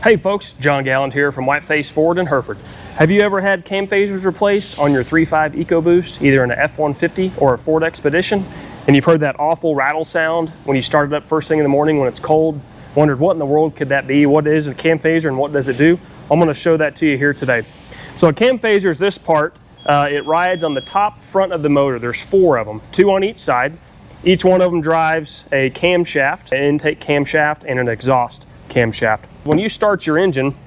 Hey folks, Jon Galland here from Whiteface Ford in Hereford. Have you ever had cam phasers replaced on your 3.5 EcoBoost, either in an F-150 or a Ford Expedition, and you've heard that awful rattle sound when you started up first thing in the morning when it's cold? Wondered what in the world could that be? What is a cam phaser and what does it do? I'm going to show that to you here today. So a cam phaser is this part. It rides on the top front of the motor. There's 4 of them, 2 on each side. Each one of them drives a camshaft, an intake camshaft, and an exhaust camshaft. When you start your engine,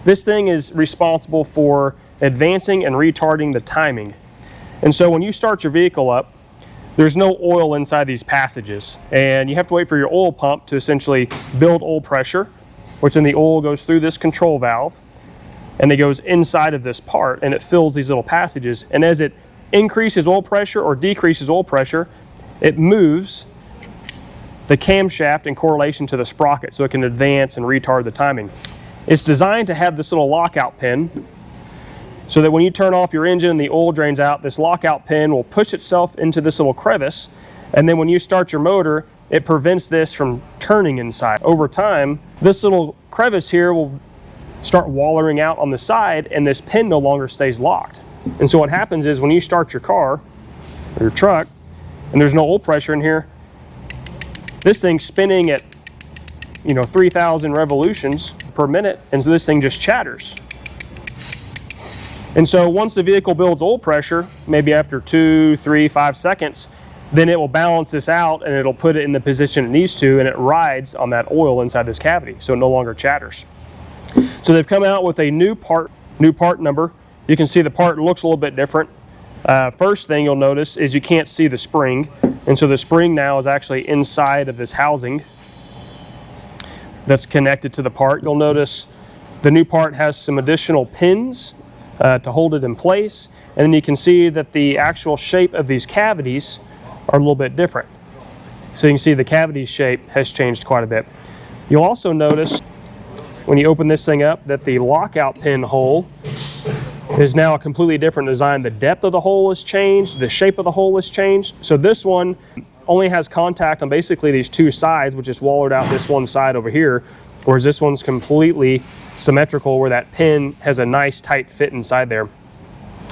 this thing is responsible for advancing and retarding the timing. And so when you start your vehicle up, there's no oil inside these passages, and you have to wait for your oil pump to essentially build oil pressure, which then the oil goes through this control valve and it goes inside of this part and it fills these little passages. And as it increases oil pressure or decreases oil pressure, it moves the camshaft in correlation to the sprocket so it can advance and retard the timing. It's designed to have this little lockout pin so that when you turn off your engine and the oil drains out, this lockout pin will push itself into this little crevice, and then when you start your motor, it prevents this from turning inside. Over time, this little crevice here will start wallering out on the side and this pin no longer stays locked. And so what happens is when you start your car or your truck and there's no oil pressure in here, this thing's spinning at 3,000 revolutions per minute, and so this thing just chatters. And so once the vehicle builds oil pressure, maybe after 2, 3, 5 seconds, then it will balance this out and it'll put it in the position it needs to, and it rides on that oil inside this cavity, so it no longer chatters. So they've come out with a new part number. You can see the part looks a little bit different. First thing you'll notice is you can't see the spring, and so the spring now is actually inside of this housing that's connected to the part. You'll notice the new part has some additional pins to hold it in place, and then you can see that the actual shape of these cavities are a little bit different. So you can see the cavity shape has changed quite a bit. You'll also notice when you open this thing up that the lockout pin hole is now a completely different design. The depth of the hole has changed, the shape of the hole has changed. So this one only has contact on basically these 2 sides, which is walled out this one side over here, whereas this one's completely symmetrical where that pin has a nice tight fit inside there.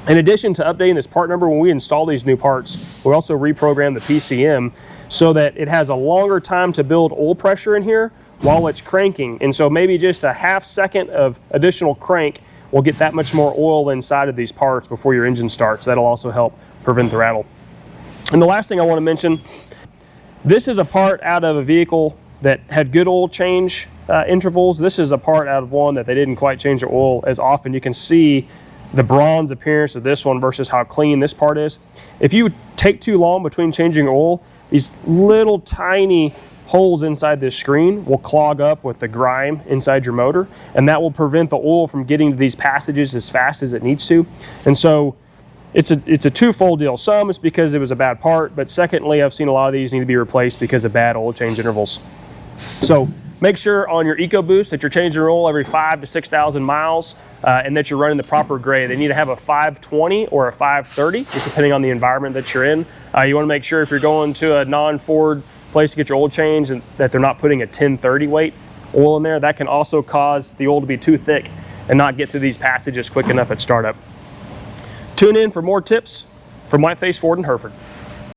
In addition to updating this part number, when we install these new parts, we also reprogram the PCM so that it has a longer time to build oil pressure in here while it's cranking. And so maybe just a half second of additional crank will get that much more oil inside of these parts before your engine starts. That'll also help prevent the rattle. And the last thing I want to mention, this is a part out of a vehicle that had good oil change intervals. This is a part out of one that they didn't quite change their oil as often. You can see the bronze appearance of this one versus how clean this part is. If you take too long between changing oil, these little tiny holes inside this screen will clog up with the grime inside your motor, and that will prevent the oil from getting to these passages as fast as it needs to. And so it's a twofold deal. Some it's because it was a bad part, but secondly, I've seen a lot of these need to be replaced because of bad oil change intervals. So make sure on your EcoBoost that you're changing your oil every 5,000 to 6,000 miles and that you're running the proper grade. They need to have a 520 or a 530, just depending on the environment that you're in. You want to make sure if you're going to a non-Ford place to get your oil changed and that they're not putting a 1030 weight oil in there. That can also cause the oil to be too thick and not get through these passages quick enough at startup. Tune in for more tips from Whiteface Ford in Hereford.